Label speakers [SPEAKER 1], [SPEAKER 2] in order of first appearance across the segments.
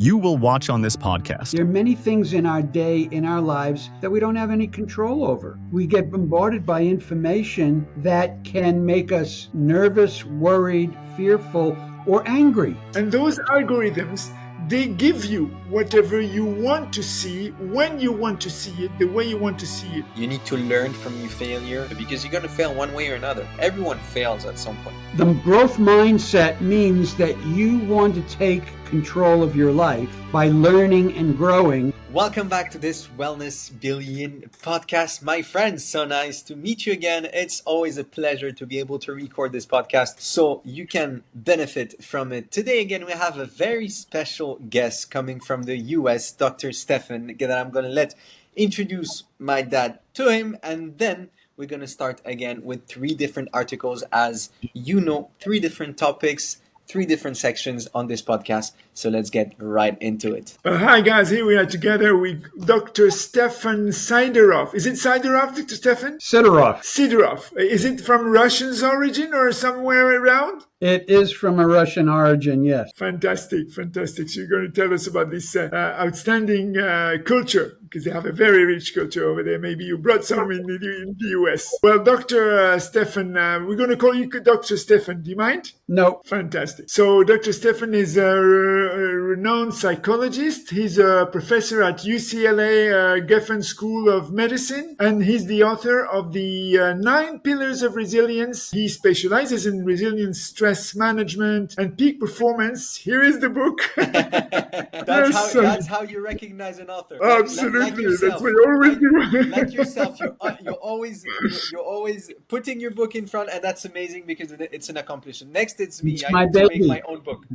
[SPEAKER 1] you will watch on this podcast.
[SPEAKER 2] There are many things in our day, in our lives, that we don't have any control over. We get bombarded by information that can make us nervous, worried, fearful, or angry.
[SPEAKER 3] And those algorithms, they give you whatever you want to see, when you want to see it, the way you want to see it.
[SPEAKER 4] You need to learn from your failure because you're going to fail one way or another. Everyone fails at some point.
[SPEAKER 2] The growth mindset means that you want to take control of your life by learning and growing.
[SPEAKER 4] Welcome back to this Wellness Billion podcast, my friends. So nice to meet you again. It's always a pleasure to be able to record this podcast so you can benefit from it. Today, again, we have a very special guest coming from the US, Dr. Geffen, that I'm going to let introduce my dad to him. And then we're going to start again with 3 different articles, as you know, 3 different topics, 3 different sections on this podcast. So let's get right into it.
[SPEAKER 3] Hi guys, here we are together with Dr. Geffen Sideroff. Is it Sideroff, Dr. Geffen?
[SPEAKER 2] Sideroff.
[SPEAKER 3] Sideroff. Is it from Russian's origin or somewhere around?
[SPEAKER 2] It is from a Russian origin, yes.
[SPEAKER 3] Fantastic. So you're going to tell us about this outstanding culture, because they have a very rich culture over there. Maybe you brought some in the US. Well, Dr. Geffen, we're going to call you Dr. Geffen. Do you mind?
[SPEAKER 2] No.
[SPEAKER 3] Fantastic. So Dr. Geffen is a renowned psychologist. He's a professor at UCLA Geffen School of Medicine, and he's the author of the 9 Pillars of Resilience. He specializes in resilience, stress management, and peak performance. Here is the book.
[SPEAKER 4] That's how you recognize an author.
[SPEAKER 3] Absolutely,
[SPEAKER 4] like
[SPEAKER 3] that's what you always do.
[SPEAKER 4] Like yourself, you're always putting your book in front, and that's amazing because it's an accomplishment. Next, it's me. I need to make my own book.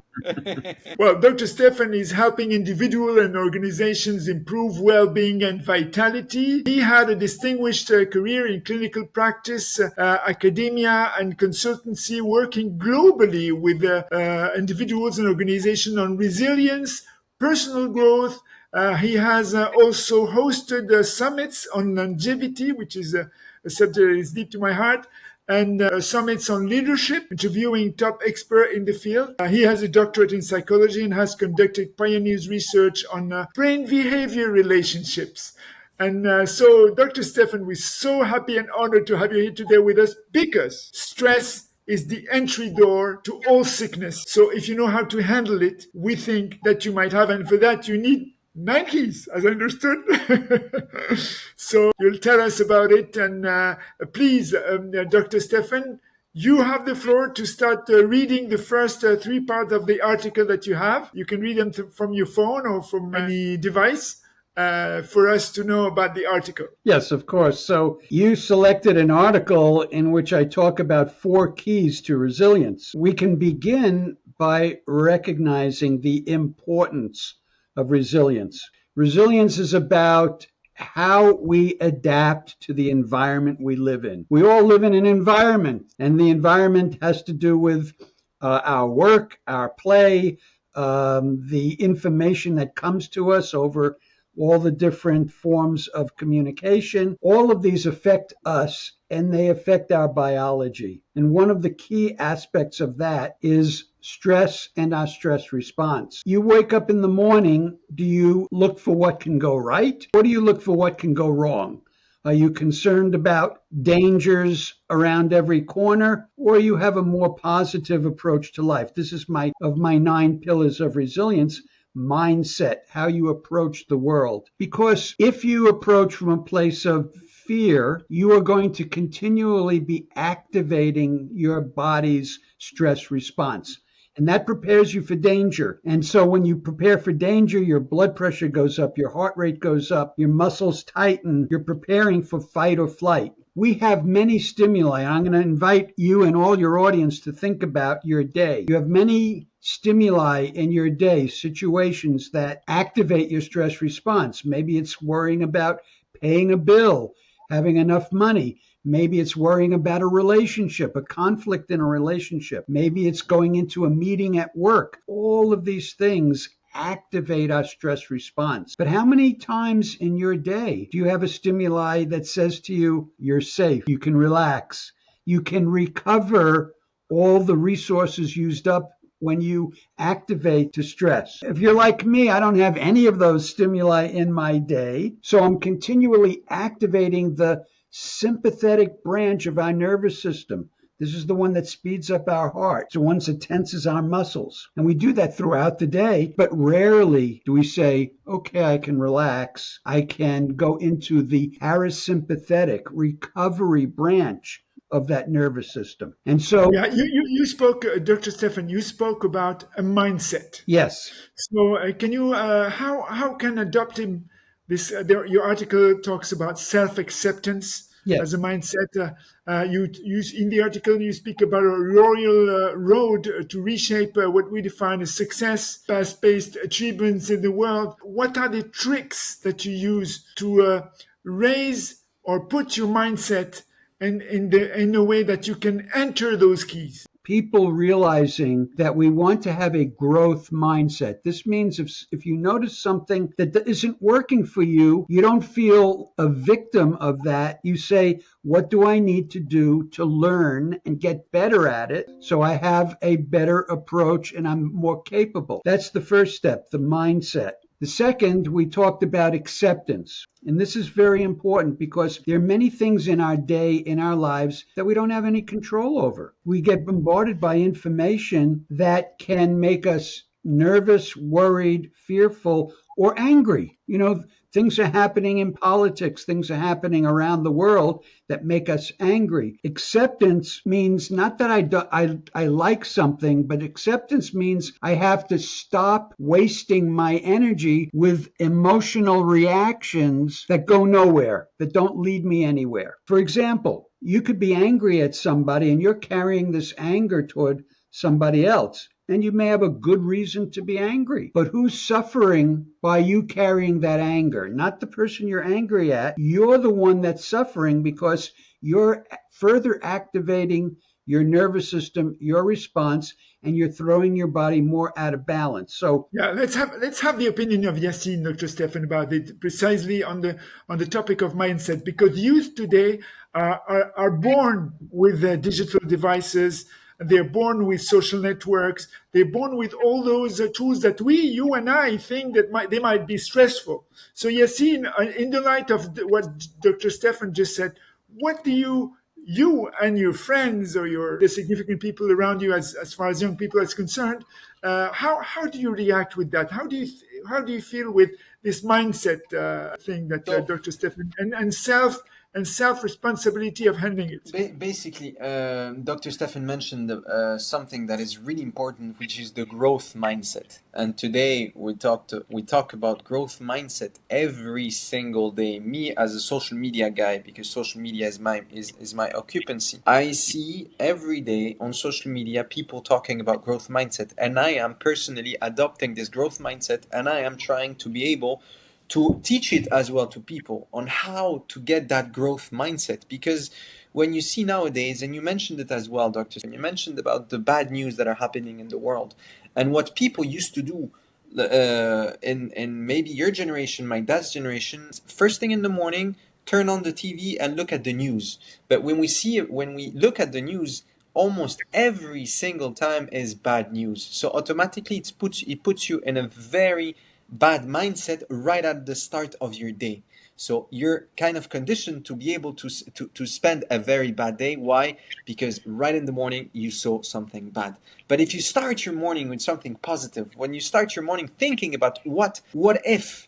[SPEAKER 3] Well, Dr. Geffen is helping individuals and organizations improve well-being and vitality. He had a distinguished career in clinical practice, academia, and consultancy, working globally with individuals and organizations on resilience, personal growth. He has also hosted summits on longevity, which is a subject that is deep to my heart, and summits on leadership, interviewing top experts in the field. He has a doctorate in psychology and has conducted pioneers research on brain behavior relationships. And so, Dr. Geffen, we're so happy and honored to have you here today with us, because stress is the entry door to all sickness. So if you know how to handle it, we think that you might have, and for that you need 9 keys, as I understood. So you'll tell us about it. And please, Dr. Geffen, you have the floor to start reading the first 3 parts of the article that you have. You can read them from your phone or from any device for us to know about the article.
[SPEAKER 2] Yes, of course. So you selected an article in which I talk about 4 keys to resilience. We can begin by recognizing the importance of resilience. Resilience is about how we adapt to the environment we live in. We all live in an environment, and the environment has to do with our work, our play, the information that comes to us over all the different forms of communication. All of these affect us, and they affect our biology. And one of the key aspects of that is stress and our stress response. You wake up in the morning, do you look for what can go right, or do you look for what can go wrong? Are you concerned about dangers around every corner, or you have a more positive approach to life? This is my 9 pillars of resilience. Mindset, how you approach the world. Because if you approach from a place of fear, you are going to continually be activating your body's stress response. And that prepares you for danger. And so when you prepare for danger, your blood pressure goes up, your heart rate goes up, your muscles tighten, you're preparing for fight or flight. We have many stimuli. I'm going to invite you and all your audience to think about your day. You have many stimuli in your day, situations that activate your stress response. Maybe it's worrying about paying a bill, having enough money. Maybe it's worrying about a relationship, a conflict in a relationship. Maybe it's going into a meeting at work. All of these things activate our stress response. But how many times in your day do you have a stimuli that says to you, you're safe, you can relax, you can recover all the resources used up when you activate to stress. If you're like me, I don't have any of those stimuli in my day. So I'm continually activating the sympathetic branch of our nervous system. This is the one that speeds up our heart. It's the one that tenses our muscles. And we do that throughout the day, but rarely do we say, okay, I can relax. I can go into the parasympathetic recovery branch of that nervous system. And so,
[SPEAKER 3] Yeah, you spoke, Dr. Stefan, you spoke about a mindset.
[SPEAKER 2] yes.
[SPEAKER 3] So can you, how can adopting this, your article talks about self-acceptance
[SPEAKER 2] Yes.
[SPEAKER 3] as a mindset. You in the article, you speak about a royal road to reshape what we define as success, fast-paced achievements in the world. What are the tricks that you use to raise or put your mindset in a way that you can enter those keys?
[SPEAKER 2] People realizing that we want to have a growth mindset. This means if you notice something that isn't working for you, you don't feel a victim of that. You say, what do I need to do to learn and get better at it so I have a better approach and I'm more capable? That's the first step, the mindset. The second, we talked about acceptance. And this is very important because there are many things in our day, in our lives, that we don't have any control over. We get bombarded by information that can make us nervous, worried, fearful, or angry. You know, things are happening in politics, things are happening around the world that make us angry. Acceptance means not that I like something, but acceptance means I have to stop wasting my energy with emotional reactions that go nowhere, that don't lead me anywhere. For example, you could be angry at somebody and you're carrying this anger toward somebody else. And you may have a good reason to be angry. But who's suffering by you carrying that anger? Not the person you're angry at. You're the one that's suffering because you're further activating your nervous system, your response, and you're throwing your body more out of balance. So
[SPEAKER 3] yeah, let's have the opinion of Yassine, Dr. Stefan, about it precisely on the topic of mindset, because youth today are born with digital devices. They're born with social networks. They're born with all those tools that you and I think that they might be stressful. So Yassine, in the light of what Dr. Stefan just said, what do you and your friends or the significant people around you, as far as young people is concerned, how do you react with that? How do you feel with this mindset thing that Dr. Stefan and self-responsibility of handling it?
[SPEAKER 4] Basically, Dr. Stefan mentioned something that is really important, which is the growth mindset. And today we talk about growth mindset every single day. Me as a social media guy, because social media is my occupancy, I see every day on social media people talking about growth mindset, and I am personally adopting this growth mindset, and I am trying to be able to teach it as well to people on how to get that growth mindset. Because when you see nowadays, and you mentioned it as well, Doctor, and you mentioned about the bad news that are happening in the world, and what people used to do in maybe your generation, my dad's generation, first thing in the morning, turn on the TV and look at the news. But when we look at the news, almost every single time is bad news. So automatically it puts you in a very bad mindset right at the start of your day. So you're kind of conditioned to be able to spend a very bad day. Why? Because right in the morning you saw something bad. But if you start your morning with something positive, when you start your morning thinking about what if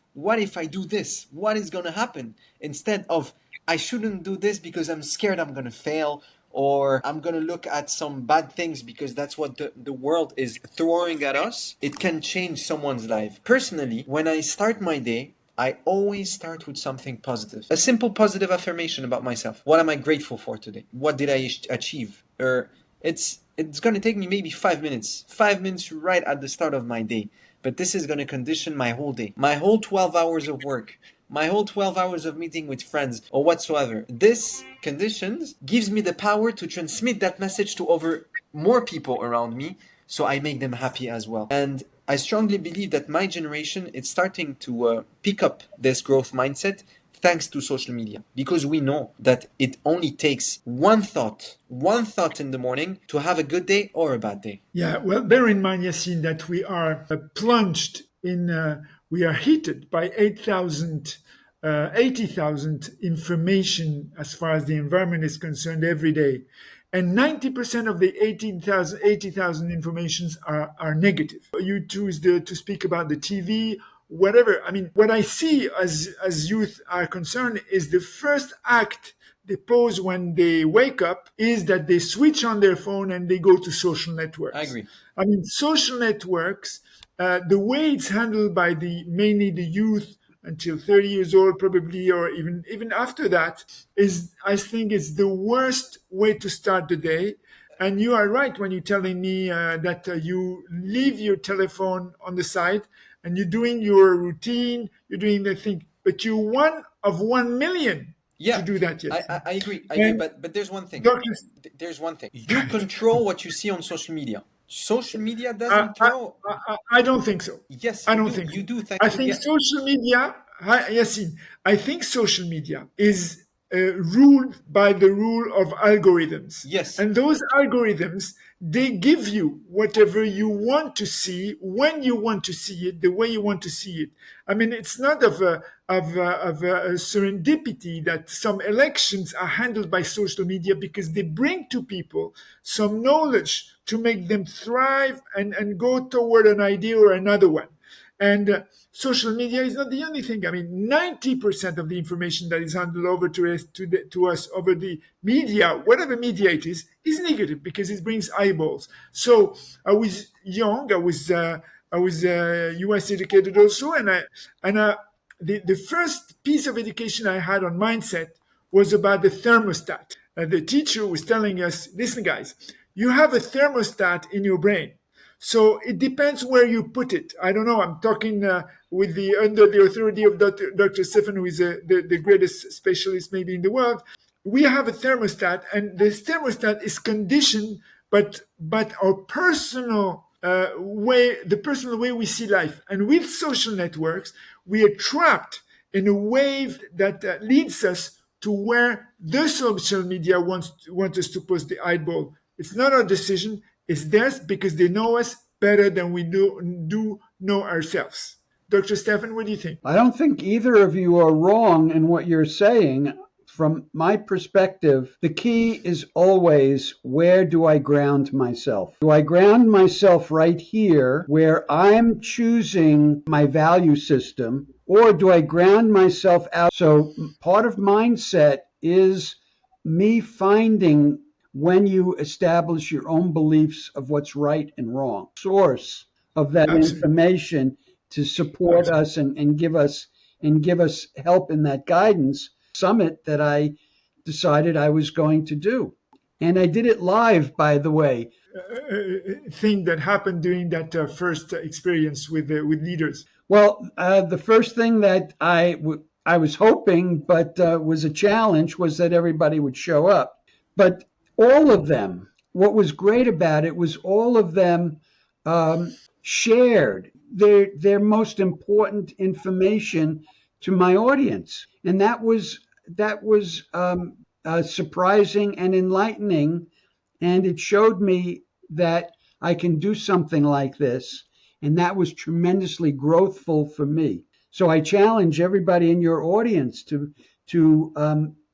[SPEAKER 4] I do this, what is going to happen, instead of I shouldn't do this because I'm scared I'm going to fail, or I'm going to look at some bad things because that's what the world is throwing at us, it can change someone's life. Personally, when I start my day, I always start with something positive. A simple positive affirmation about myself. What am I grateful for today? What did I achieve? Or it's going to take me maybe 5 minutes. 5 minutes right at the start of my day. But this is going to condition my whole day. My whole 12 hours of work. My whole 12 hours of meeting with friends or whatsoever. This conditions gives me the power to transmit that message to over more people around me, so I make them happy as well. And I strongly believe that my generation is starting to pick up this growth mindset thanks to social media, because we know that it only takes one thought in the morning to have a good day or a bad day.
[SPEAKER 3] Yeah, well, bear in mind, Yassine, that we are plunged in, we are heated by 80,000 information as far as the environment is concerned every day. And 90% of the 80,000 informations are negative. You choose to speak about the TV, whatever. I mean, what I see as youth are concerned is the first act they pose when they wake up is that they switch on their phone and they go to social networks.
[SPEAKER 4] I agree.
[SPEAKER 3] I mean, social networks, the way it's handled by mainly the youth until 30 years old, probably, or even after that, I think is the worst way to start the day. And you are right when you're telling me that you leave your telephone on the side and you're doing your routine, you're doing the thing, but you're one of 1 million to do that. Yes,
[SPEAKER 4] I agree. But there's one thing. There's one thing. You control what you see on social media. Social media doesn't throw.
[SPEAKER 3] I don't think so.
[SPEAKER 4] Yes,
[SPEAKER 3] I don't think
[SPEAKER 4] you do.
[SPEAKER 3] I think social media, Yassine, I think social media is ruled by the rule of algorithms.
[SPEAKER 4] Yes.
[SPEAKER 3] And those algorithms, they give you whatever you want to see, when you want to see it, the way you want to see it. I mean, it's not of a serendipity that some elections are handled by social media, because they bring to people some knowledge to make them thrive and go toward an idea or another one. And social media is not the only thing. I mean, 90% of the information that is handed over to us over the media, whatever media it is negative, because it brings eyeballs. So I was young. I was U.S. educated also, and the first piece of education I had on mindset was about the thermostat. The teacher was telling us, listen, guys, you have a thermostat in your brain. So it depends where you put it. I don't know. I'm talking under the authority of Dr. Geffen, who is the greatest specialist maybe in the world. We have a thermostat, and this thermostat is conditioned, but our personal way, the personal way we see life. And with social networks, we are trapped in a wave that leads us to where the social media wants us to post the eyeball. It's not our decision. It's theirs, because they know us better than we do know ourselves. Dr. Geffen, what do you think?
[SPEAKER 2] I don't think either of you are wrong in what you're saying. From my perspective, the key is always, where do I ground myself? Do I ground myself right here where I'm choosing my value system, or do I ground myself out? So part of mindset is me finding, when you establish your own beliefs of what's right and wrong, source of that information to support us and give us help in that guidance summit that I decided I was going to do. And I did it live, by the way.
[SPEAKER 3] Thing that happened during that first experience with leaders.
[SPEAKER 2] Well, the first thing that I was hoping, but was a challenge, was that everybody would show up. But all of them, what was great about it was all of them shared their most important information to my audience. And that was surprising and enlightening. And it showed me that I can do something like this. And that was tremendously growthful for me. So I challenge everybody in your audience to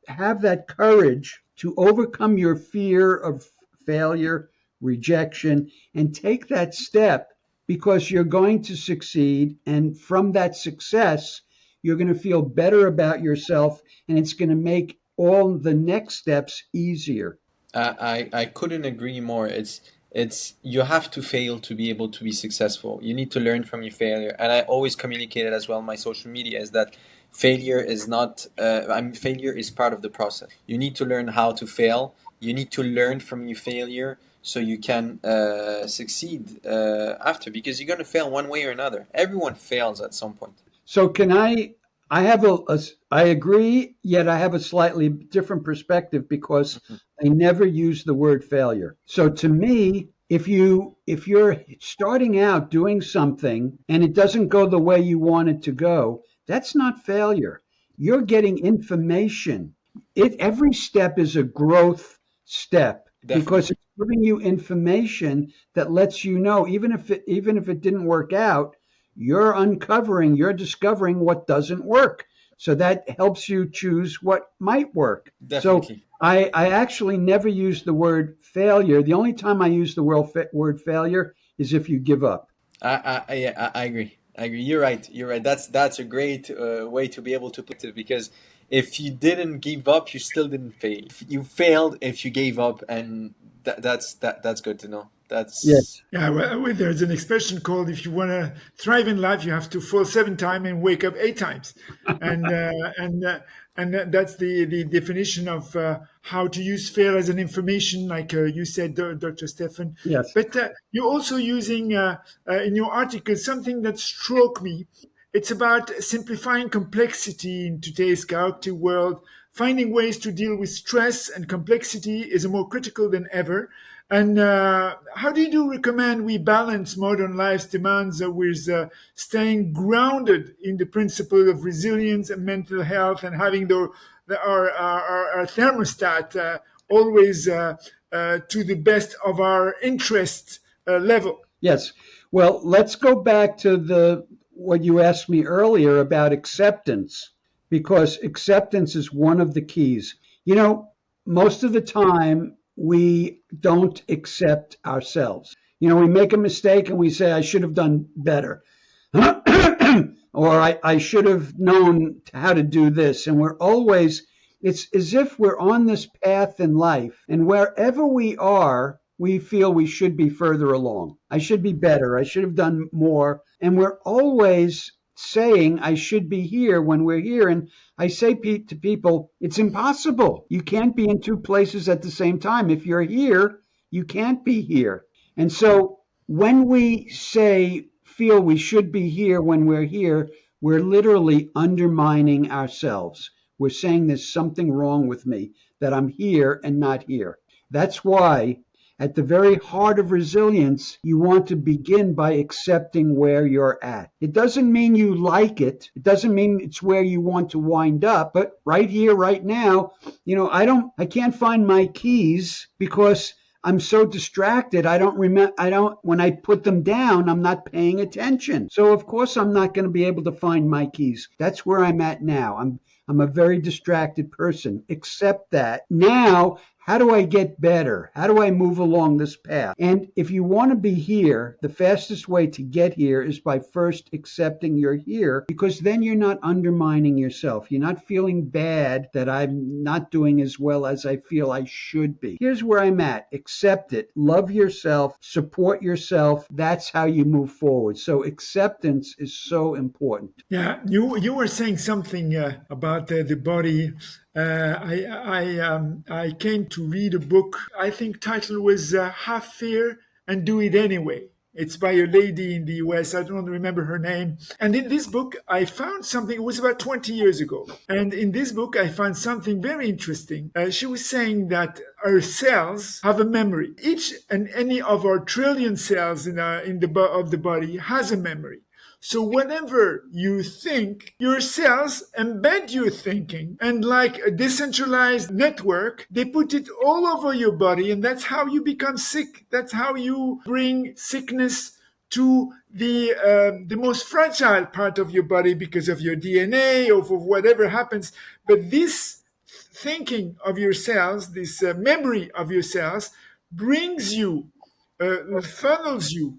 [SPEAKER 2] have that courage to overcome your fear of failure, rejection, and take that step, because you're going to succeed. And from that success, you're going to feel better about yourself, and it's going to make all the next steps easier.
[SPEAKER 4] I couldn't agree more. It's you have to fail to be able to be successful. You need to learn from your failure. And I always communicated as well on my social media is that failure is not, failure is part of the process. You need to learn how to fail. You need to learn from your failure so you can succeed after, because you're going to fail one way or another. Everyone fails at some point.
[SPEAKER 2] So I agree, yet I have a slightly different perspective, because I never use the word failure. So to me, if you're starting out doing something and it doesn't go the way you want it to go, that's not failure. you're getting information. Every step is a growth step because
[SPEAKER 4] Definitely.
[SPEAKER 2] it's giving you information that lets you know, even if it didn't work out, you're discovering what doesn't work. So that helps you choose what might work. So
[SPEAKER 4] Definitely.
[SPEAKER 2] I actually never use the word failure. The only time I use the word failure is if you give up.
[SPEAKER 4] Yeah, I agree. I agree. You're right. You're right. That's a great way to be able to put it, because if you didn't give up, you still didn't fail. You failed if you gave up, and that's good to know. That's
[SPEAKER 2] Yes.
[SPEAKER 3] Yeah, well, there's an expression called if you want to thrive in life, you have to fall 7 times and wake up 8 times. And that's the definition of how to use fail as an information, like you said, Dr. Stefan.
[SPEAKER 2] Yes.
[SPEAKER 3] But you're also using in your article something that struck me. It's about simplifying complexity in today's chaotic world. Finding ways to deal with stress and complexity is more critical than ever. And how do you recommend we balance modern life's demands with staying grounded in the principle of resilience and mental health, and having our thermostat always to the best of our interest level?
[SPEAKER 2] Yes. Well, let's go back to the what you asked me earlier about acceptance, because acceptance is one of the keys. You know, most of the time we don't accept ourselves. We make a mistake and we say, I should have done better. Or I should have known how to do this. And it's as if we're on this path in life, and wherever we are, we feel we should be further along. I should be better. I should have done more. And we're always saying, I should be here when we're here. And I say to people, it's impossible. You can't be in two places at the same time. If you're here, you can't be here. And so when we feel we should be here when we're here, we're literally undermining ourselves. We're saying there's something wrong with me, that I'm here and not here. That's why at the very heart of resilience, you want to begin by accepting where you're at. It doesn't mean you like it. It doesn't mean it's where you want to wind up. But right here, right now, I can't find my keys because I'm so distracted. When I put them down, I'm not paying attention. So of course I'm not going to be able to find my keys. That's where I'm at now. I'm a very distracted person. Accept that. Now, how do I get better? How do I move along this path? And if you want to be here, the fastest way to get here is by first accepting you're here, because then you're not undermining yourself. You're not feeling bad that I'm not doing as well as I feel I should be. Here's where I'm at. Accept it. Love yourself. Support yourself. That's how you move forward. So acceptance is so important.
[SPEAKER 3] Yeah, you were saying something about the body. I came to read a book. I think title was "Have Fear and Do It Anyway." It's by a lady in the US. I don't remember her name. And in this book, I found something. It was about 20 years ago. And in this book, I found something very interesting. She was saying that our cells have a memory. Each and any of our trillion cells of the body has a memory. So whenever you think, your cells embed your thinking, and like a decentralized network, they put it all over your body, and that's how you become sick. That's how you bring sickness to the most fragile part of your body because of your DNA or for whatever happens. But this thinking of your cells, this memory of your cells, brings you, funnels you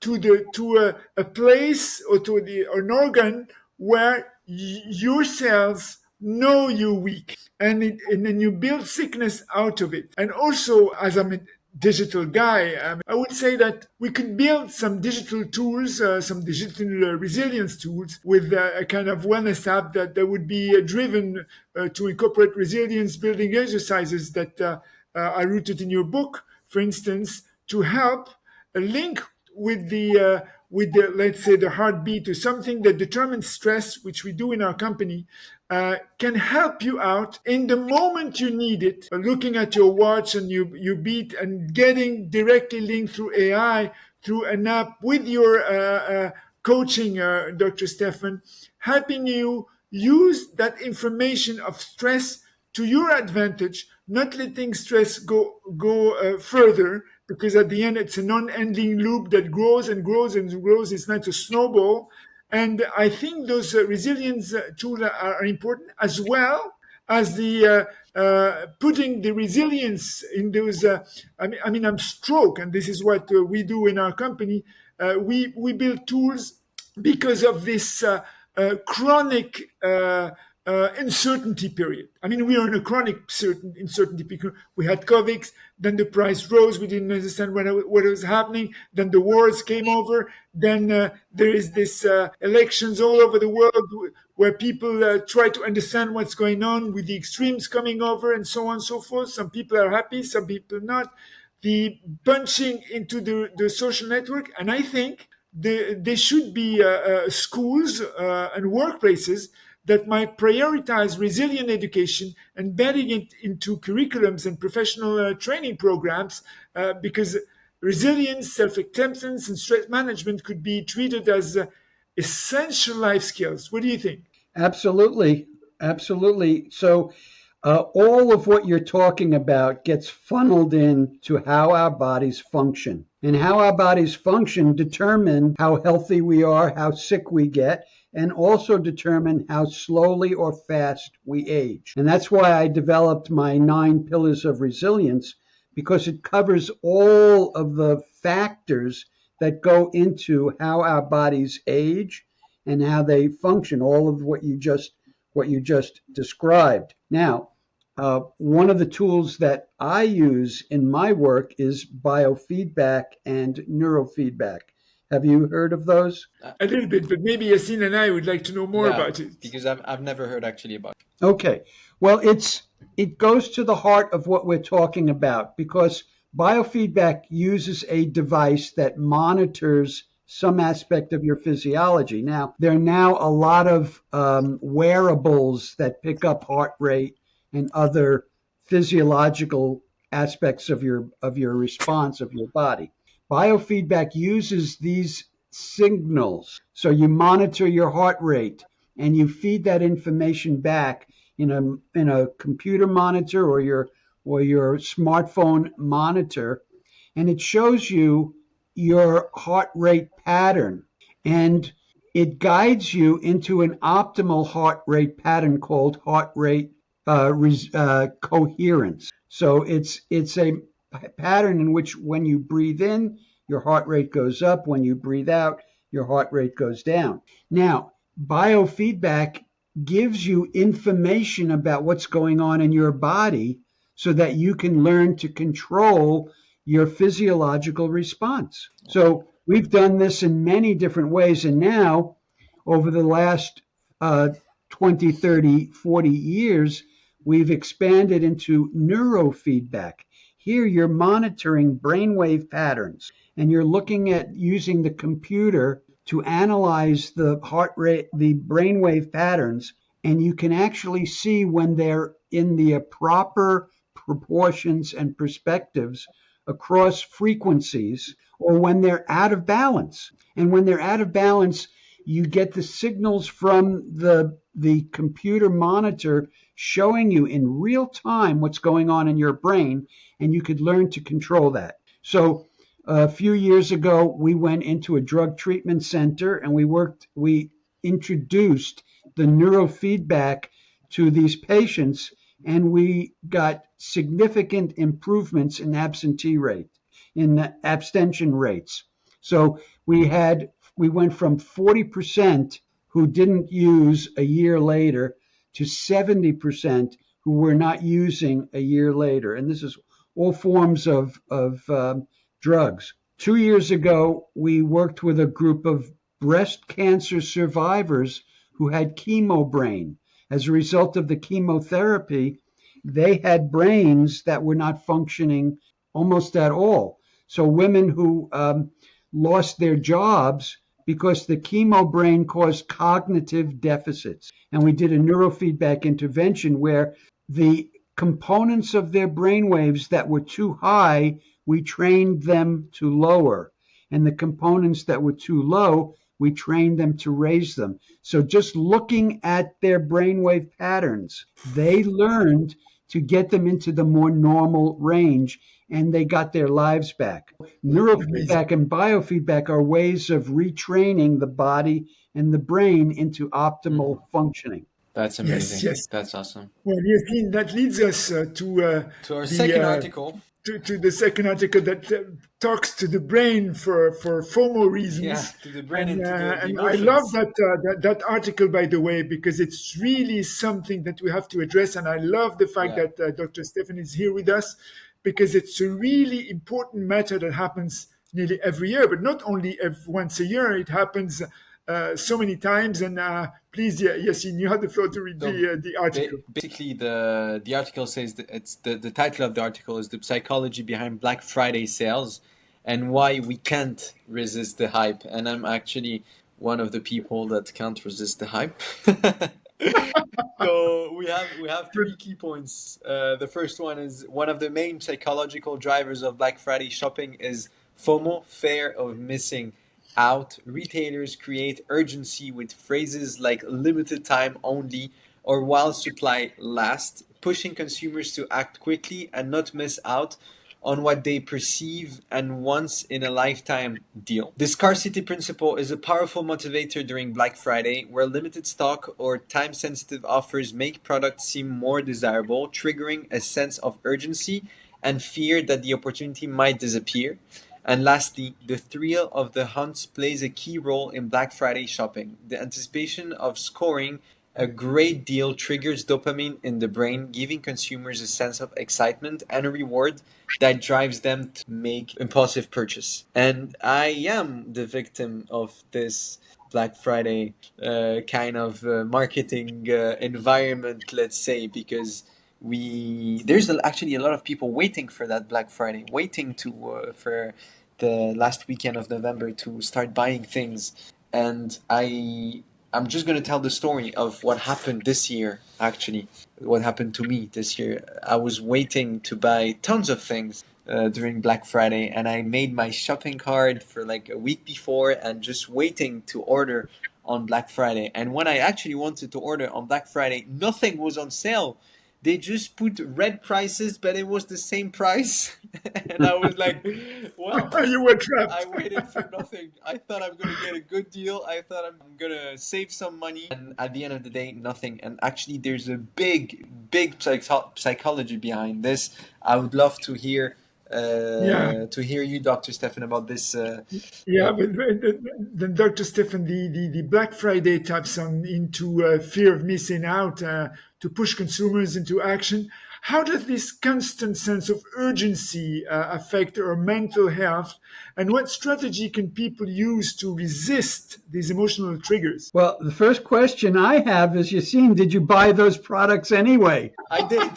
[SPEAKER 3] to a place or to an organ where your cells know you're weak, and then you build sickness out of it. And also, as I'm a digital guy, I would say that we could build some digital tools, some digital resilience tools with a kind of wellness app that would be driven to incorporate resilience building exercises that are rooted in your book, for instance, to help link with the let's say the heartbeat, or something that determines stress, which we do in our company, can help you out in the moment you need it. Looking at your watch and you beat, and getting directly linked through AI, through an app with your coaching, Dr. Stefan, helping you use that information of stress to your advantage, not letting stress go further, because at the end it's a non-ending loop that grows and grows and grows. It's not a snowball. And I think those resilience tools are important, as well as the putting the resilience in those. I'm stroke, and this is what we do in our company. We build tools because of this chronic uncertainty period. I mean, we are in a chronic uncertainty because we had COVID, then the price rose, we didn't understand what was happening, then the wars came over, then there is this elections all over the world where people try to understand what's going on with the extremes coming over and so on and so forth. Some people are happy, some people not. The bunching into the social network, and I think there should be schools and workplaces that might prioritize resilient education, embedding it into curriculums and professional training programs, because resilience, self-acceptance, and stress management could be treated as essential life skills. What do you think?
[SPEAKER 2] Absolutely. Absolutely. So all of what you're talking about gets funneled into how our bodies function. And how our bodies function determine how healthy we are, how sick we get, and also determine how slowly or fast we age. And that's why I developed my 9 pillars of resilience, because it covers all of the factors that go into how our bodies age and how they function, all of what you just described. Now, one of the tools that I use in my work is biofeedback and neurofeedback. Have you heard of those?
[SPEAKER 3] A little bit, but maybe Yassine and I would like to know more about it.
[SPEAKER 4] Because I've never heard actually about it.
[SPEAKER 2] Okay. Well, it goes to the heart of what we're talking about, because biofeedback uses a device that monitors some aspect of your physiology. Now, there are now a lot of wearables that pick up heart rate and other physiological aspects of your response of your body. Biofeedback uses these signals. So you monitor your heart rate and you feed that information back in a computer monitor or your smartphone monitor, and it shows you your heart rate pattern, and it guides you into an optimal heart rate pattern called heart rate coherence. So it's a pattern in which when you breathe in, your heart rate goes up. When you breathe out, your heart rate goes down. Now, biofeedback gives you information about what's going on in your body so that you can learn to control your physiological response. So we've done this in many different ways. And now, over the last 20, 30, 40 years, we've expanded into neurofeedback. Here you're monitoring brainwave patterns, and you're looking at using the computer to analyze the heart rate, the brainwave patterns, and you can actually see when they're in the proper proportions and perspectives across frequencies, or when they're out of balance. And when they're out of balance, you get the signals from the computer monitor showing you in real time what's going on in your brain, and you could learn to control that. So a few years ago, we went into a drug treatment center and we introduced the neurofeedback to these patients, and we got significant improvements in abstention rates. So we went from 40% who didn't use a year later to 70% who were not using a year later. And this is all forms of drugs. 2 years ago, we worked with a group of breast cancer survivors who had chemo brain. As a result of the chemotherapy, they had brains that were not functioning almost at all. So women who lost their jobs because the chemo brain caused cognitive deficits. And we did a neurofeedback intervention where the components of their brain waves that were too high, we trained them to lower. And the components that were too low, we train them to raise them. So just looking at their brainwave patterns, they learned to get them into the more normal range, and they got their lives back.
[SPEAKER 3] Amazing.
[SPEAKER 2] Neurofeedback and biofeedback are ways of retraining the body and the brain into optimal functioning.
[SPEAKER 4] That's
[SPEAKER 3] Yes,
[SPEAKER 4] amazing.
[SPEAKER 3] yes.
[SPEAKER 4] That's awesome.
[SPEAKER 3] Well, Yasin, that leads us
[SPEAKER 4] To our
[SPEAKER 3] the
[SPEAKER 4] second article.
[SPEAKER 3] to the second article that talks to the brain for FOMO reasons.
[SPEAKER 4] Yeah, to the brain and to the
[SPEAKER 3] And I love
[SPEAKER 4] emotions.
[SPEAKER 3] that article, by the way, because it's really something that we have to address. And I love the fact
[SPEAKER 4] Yeah.
[SPEAKER 3] that Dr. Stefan is here with us, because it's a really important matter that happens nearly every year, but not only once a year. It happens so many times. And please, Yasin, you have the floor to read
[SPEAKER 4] So
[SPEAKER 3] the article.
[SPEAKER 4] basically, the article says that it's the title of the article is the psychology behind Black Friday sales and why we can't resist the hype. And I'm actually one of the people that can't resist the hype. So we have three key points. The first one is one of the main psychological drivers of Black Friday shopping is FOMO, fear of missing out. Retailers create urgency with phrases like limited time only or while supply lasts, pushing consumers to act quickly and not miss out on what they perceive and once in a lifetime deal. The scarcity principle is a powerful motivator during Black Friday, where limited stock or time sensitive offers make products seem more desirable, triggering a sense of urgency and fear that the opportunity might disappear. And lastly, the thrill of the hunt plays a key role in Black Friday shopping. The anticipation of scoring a great deal triggers dopamine in the brain, giving consumers a sense of excitement and a reward that drives them to make impulsive purchase. And I am the victim of this Black Friday kind of marketing environment, let's say, because there's actually a lot of people waiting for that Black Friday, waiting to for the last weekend of November to start buying things. And I'm just going to tell the story of what happened this year, actually, what happened to me this year. I was waiting to buy tons of things during Black Friday, and I made my shopping cart for like a week before and just waiting to order on Black Friday. And when I actually wanted to order on Black Friday, nothing was on sale. They just put red prices, but it was the same price. And I was like, well,
[SPEAKER 3] You were trapped.
[SPEAKER 4] I waited for nothing. I thought I'm going to get a good deal. I thought I'm going to save some money. And at the end of the day, nothing. And actually, there's a big psychology behind this. I would love to hear you, Dr. Stefan, about this.
[SPEAKER 3] But then Dr. Stefan, the Black Friday taps into fear of missing out to push consumers into action. How does this constant sense of urgency affect our mental health? And what strategy can people use to resist these emotional triggers?
[SPEAKER 2] Well, the first question I have is, Yassine, did you buy those products anyway?
[SPEAKER 4] I did.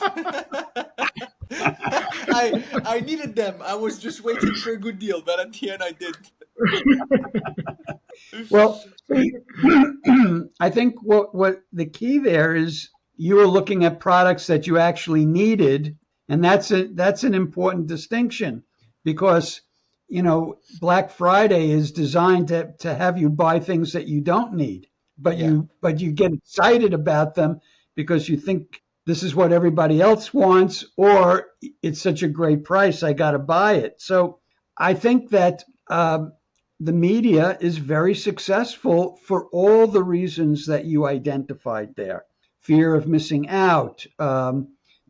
[SPEAKER 4] I needed them. I was just waiting for a good deal, but at the end I did.
[SPEAKER 2] Well, I think what the key there is, you were looking at products that you actually needed, and that's an important distinction, because Black Friday is designed to have you buy things that you don't need, but you get excited about them because you think this is what everybody else wants, or it's such a great price, I got to buy it. So I think that the media is very successful for all the reasons that you identified there. Fear of missing out.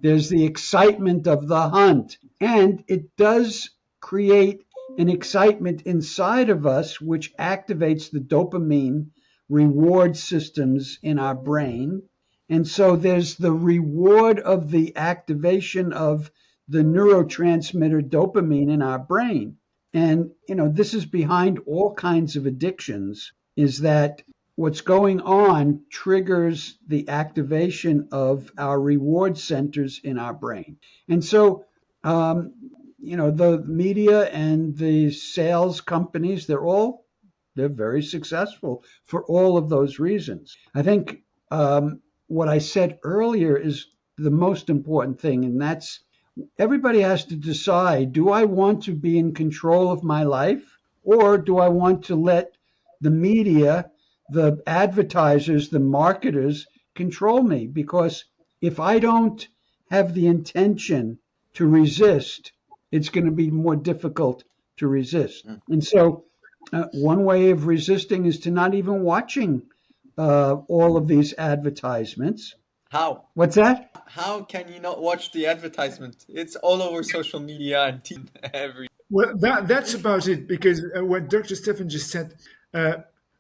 [SPEAKER 2] There's the excitement of the hunt. And it does create an excitement inside of us, which activates the dopamine reward systems in our brain. And so there's the reward of the activation of the neurotransmitter dopamine in our brain. And, this is behind all kinds of addictions, is that what's going on triggers the activation of our reward centers in our brain. And so, the media and the sales companies, they're very successful for all of those reasons. I think what I said earlier is the most important thing, and that's everybody has to decide, do I want to be in control of my life, or do I want to let the media, the advertisers, the marketers control me, because if I don't have the intention to resist, it's going to be more difficult to resist. And so one way of resisting is to not even watching all of these advertisements.
[SPEAKER 4] How?
[SPEAKER 2] What's that?
[SPEAKER 4] How can you not watch the advertisement? It's all over social media and TV, every.
[SPEAKER 3] Well, that's about it, because what Dr. Stefan just said,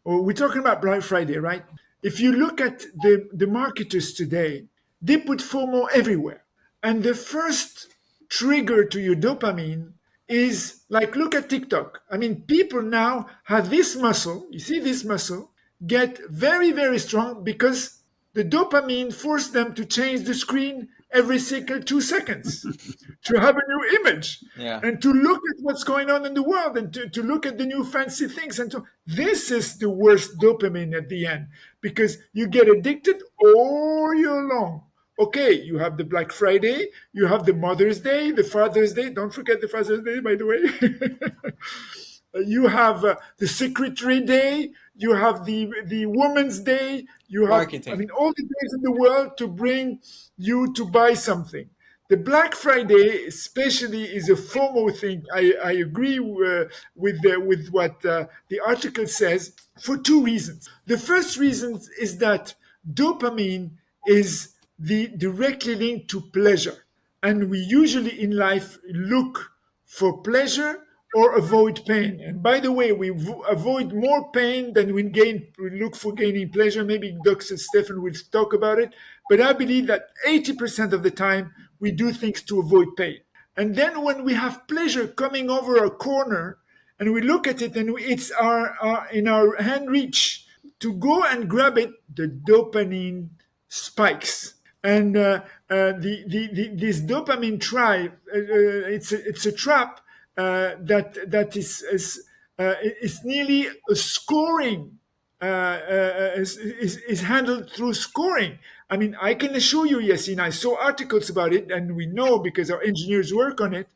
[SPEAKER 3] we're talking about Black Friday, right? If you look at the marketers today, they put FOMO everywhere. And the first trigger to your dopamine is like, look at TikTok. I mean, people now have this muscle, you see this muscle, get very, very strong because the dopamine forced them to change the screen every single 2 seconds to have a new image and to look at what's going on in the world and to look at the new fancy things. And so this is the worst dopamine at the end, because you get addicted all year long. Okay, you have the Black Friday, you have the Mother's Day, the Father's Day. Don't forget the Father's Day, by the way. You have the Secretary Day, you have the Women's Day, you have
[SPEAKER 4] Marketing.
[SPEAKER 3] I mean, all the days in the world to bring you to buy something. The Black Friday especially is a FOMO thing. I agree with what the article says, for 2 reasons. The first reason is that dopamine is directly linked to pleasure. And we usually in life look for pleasure or avoid pain. And by the way, we avoid more pain than we look for gaining pleasure. Maybe Dr. Stefan will talk about it. But I believe that 80% of the time we do things to avoid pain. And then when we have pleasure coming over a corner and we look at it and it's in our hand reach to go and grab it, the dopamine spikes. And this dopamine tribe, it's a trap that is nearly a scoring, is handled through scoring. I mean, I can assure you, Yassine, I saw articles about it, and we know because our engineers work on it,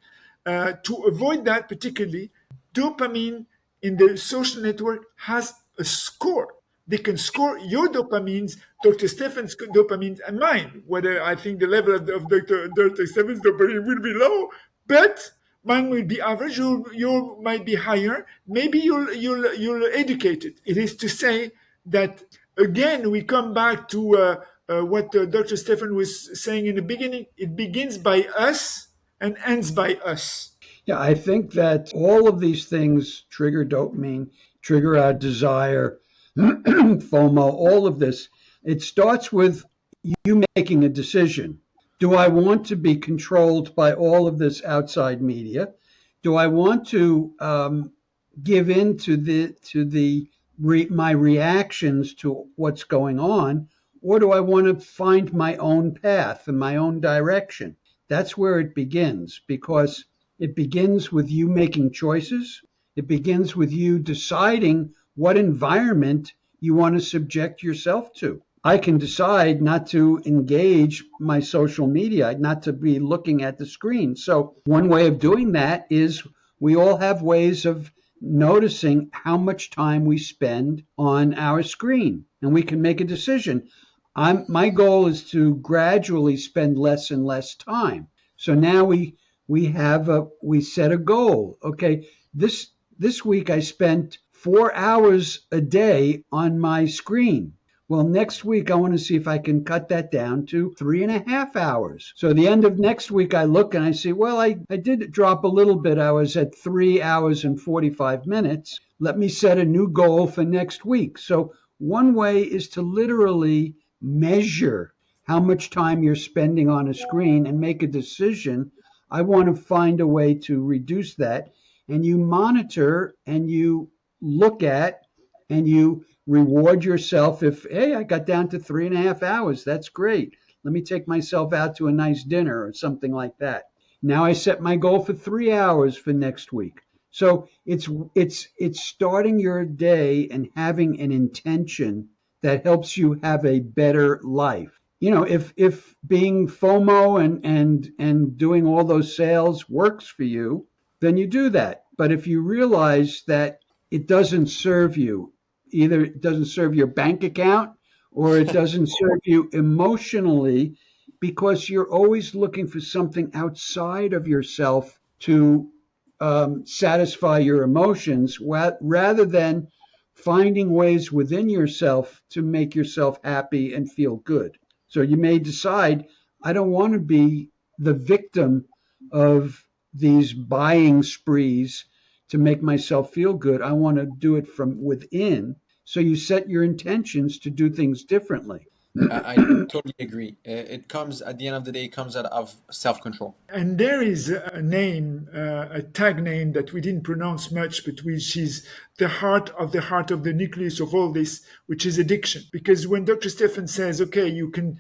[SPEAKER 3] to avoid that particularly, dopamine in the social network has a score. They can score your dopamines, Dr. Stefan's dopamines, and mine. Whether I think the level of Dr. Stefan's dopamine will be low, but mine will be average. Your might be higher. Maybe you'll educate it. It is to say that again we come back to what Dr. Stefan was saying in the beginning. It begins by us and ends by us.
[SPEAKER 2] Yeah, I think that all of these things trigger dopamine, trigger our desire. FOMO, all of this, it starts with you making a decision. Do I want to be controlled by all of this outside media? Do I want to give in to my reactions to what's going on, or do I want to find my own path and my own direction? That's where it begins, because it begins with you making choices. It begins with you deciding what environment you want to subject yourself to. I can decide not to engage my social media, not to be looking at the screen. So one way of doing that is we all have ways of noticing how much time we spend on our screen, and we can make a decision. My goal is to gradually spend less and less time. So now we set a goal. Okay, this week I spent 4 hours a day on my screen. Well, next week I want to see if I can cut that down to 3.5 hours. So at the end of next week I look and I see, well, I did drop a little bit. I was at 3 hours and 45 minutes. Let me set a new goal for next week. So one way is to literally measure how much time you're spending on a screen and make a decision. I want to find a way to reduce that. And you monitor and you look at and you reward yourself. If, hey, I got down to 3.5 hours, that's great. Let me take myself out to a nice dinner or something like that. Now I set my goal for 3 hours for next week. So it's starting your day and having an intention that helps you have a better life. You know, if being FOMO and doing all those sales works for you, then you do that. But if you realize that it doesn't serve you, either it doesn't serve your bank account or it doesn't serve you emotionally, because you're always looking for something outside of yourself to satisfy your emotions, rather than finding ways within yourself to make yourself happy and feel good. So you may decide, I don't want to be the victim of these buying sprees to make myself feel good. I want to do it from within. So you set your intentions to do things differently.
[SPEAKER 4] I totally agree. It comes at the end of the day, it comes out of self-control.
[SPEAKER 3] And there is a name, a tag name that we didn't pronounce much, but which is the heart of the nucleus of all this, which is addiction. Because when Dr. Stephan says, okay, you can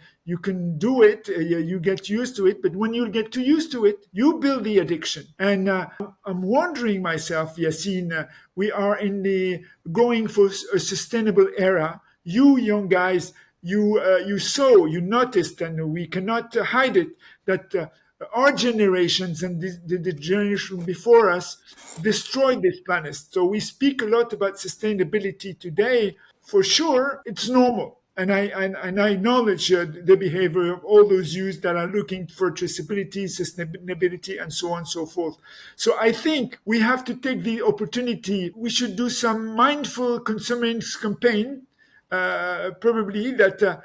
[SPEAKER 3] do it, you get used to it, but when you get too used to it, you build the addiction. And I'm wondering myself, Yassine, we are in the going for a sustainable era. You young guys, you saw, you noticed, and we cannot hide it, that our generations and the generation before us destroyed this planet. So we speak a lot about sustainability today. For sure, it's normal. And I acknowledge the behavior of all those youth that are looking for traceability, sustainability, and so on and so forth. So I think we have to take the opportunity. We should do some mindful consumerist campaign, probably that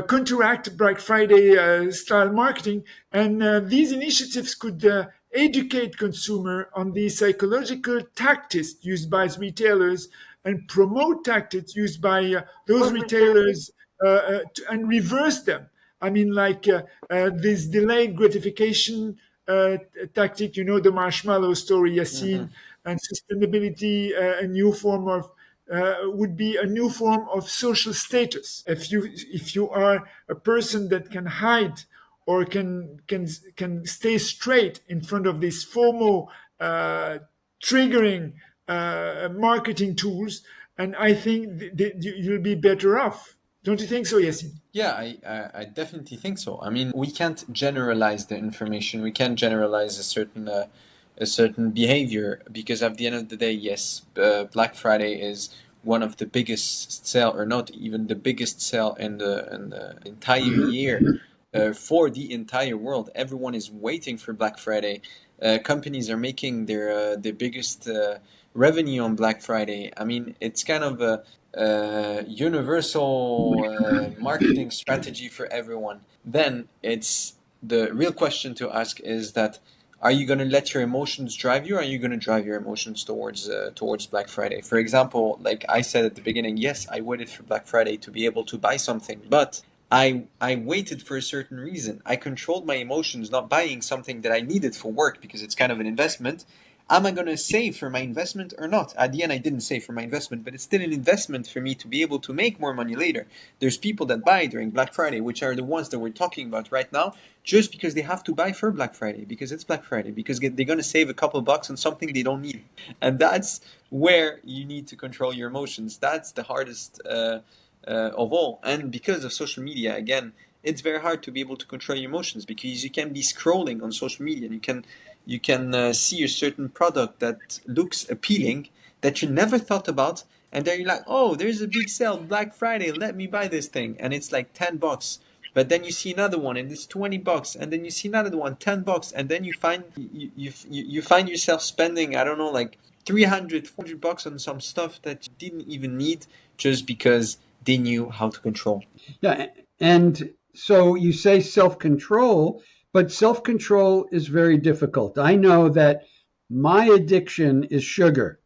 [SPEAKER 3] counteract Black Friday style marketing, and these initiatives could educate consumer on the psychological tactics used by retailers and promote tactics used by those retailers and reverse them. I mean, like this delayed gratification tactic, the marshmallow story, Yassine, and sustainability, a new form of would be a new form of social status. If you are a person that can hide or can stay straight in front of this FOMO triggering marketing tools, and I think you'll be better off. Don't you think so, Yassine?
[SPEAKER 4] Yeah, I definitely think so. I mean, we can't generalize the information. We can't generalize a certain behavior, because at the end of the day, yes, Black Friday is one of the biggest sale, or not even the biggest sale in the entire year for the entire world. Everyone is waiting for Black Friday. Companies are making their biggest revenue on Black Friday. I mean, it's kind of a universal marketing strategy for everyone. Then it's the real question to ask is that, are you going to let your emotions drive you, or are you going to drive your emotions towards Black Friday? For example, like I said at the beginning, yes, I waited for Black Friday to be able to buy something, but I waited for a certain reason. I controlled my emotions, not buying something that I needed for work because it's kind of an investment. Am I going to save for my investment or not? At the end, I didn't save for my investment, but it's still an investment for me to be able to make more money later. There's people that buy during Black Friday, which are the ones that we're talking about right now, just because they have to buy for Black Friday, because it's Black Friday, because they're going to save a couple bucks on something they don't need. And that's where you need to control your emotions. That's the hardest of all. And because of social media, again, it's very hard to be able to control your emotions, because you can be scrolling on social media and you can see a certain product that looks appealing that you never thought about, and then you're like, oh, there's a big sale, Black Friday, let me buy this thing, and it's like $10. But then you see another one and it's $20, and then you see another one, $10, and then you find yourself spending, I don't know, like $300, $400 on some stuff that you didn't even need, just because they knew how to control.
[SPEAKER 2] Yeah, and so you say self-control, but self-control is very difficult. I know that my addiction is sugar.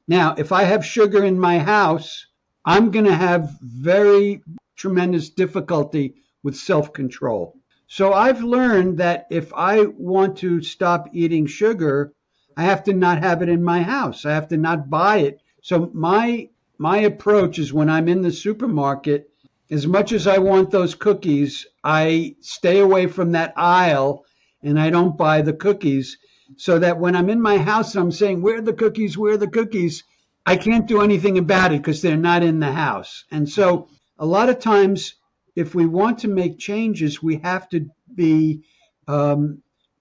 [SPEAKER 2] Now, if I have sugar in my house, I'm going to have very tremendous difficulty with self-control. So I've learned that if I want to stop eating sugar, I have to not have it in my house. I have to not buy it. So my approach is, when I'm in the supermarket, as much as I want those cookies, I stay away from that aisle and I don't buy the cookies, so that when I'm in my house, I'm saying, where are the cookies? Where are the cookies? I can't do anything about it because they're not in the house. And so a lot of times, if we want to make changes, we have to be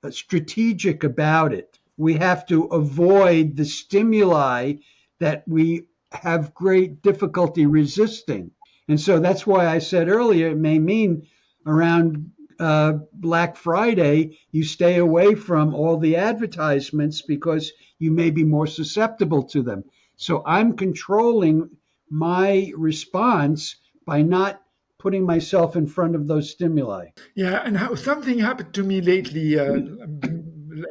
[SPEAKER 2] strategic about it. We have to avoid the stimuli that we have great difficulty resisting. And so that's why I said earlier, it may mean around Black Friday, you stay away from all the advertisements because you may be more susceptible to them. So I'm controlling my response by not putting myself in front of those stimuli.
[SPEAKER 3] Yeah, and something happened to me lately.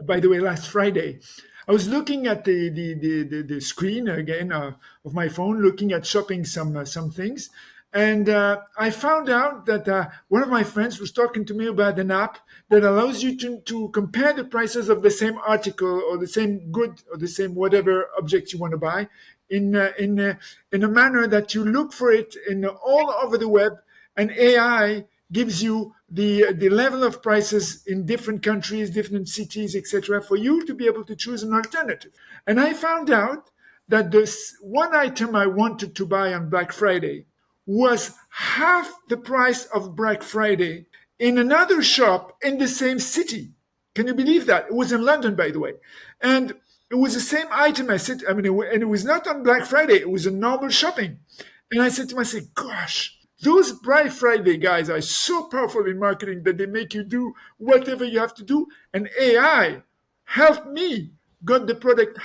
[SPEAKER 3] By the way, last Friday, I was looking at the screen again of my phone, looking at shopping some things, and I found out that one of my friends was talking to me about an app that allows you to compare the prices of the same article or the same good or the same whatever object you want to buy in a manner that you look for it in all over the web, and AI gives you the level of prices in different countries, different cities, etc., for you to be able to choose an alternative. And I found out that this one item I wanted to buy on Black Friday was half the price of Black Friday in another shop in the same city. Can you believe that? It was in London, by the way. And it was the same item. And it was not on Black Friday. It was a normal shopping. And I said to myself, gosh, those Black Friday guys are so powerful in marketing that they make you do whatever you have to do. And AI helped me got the product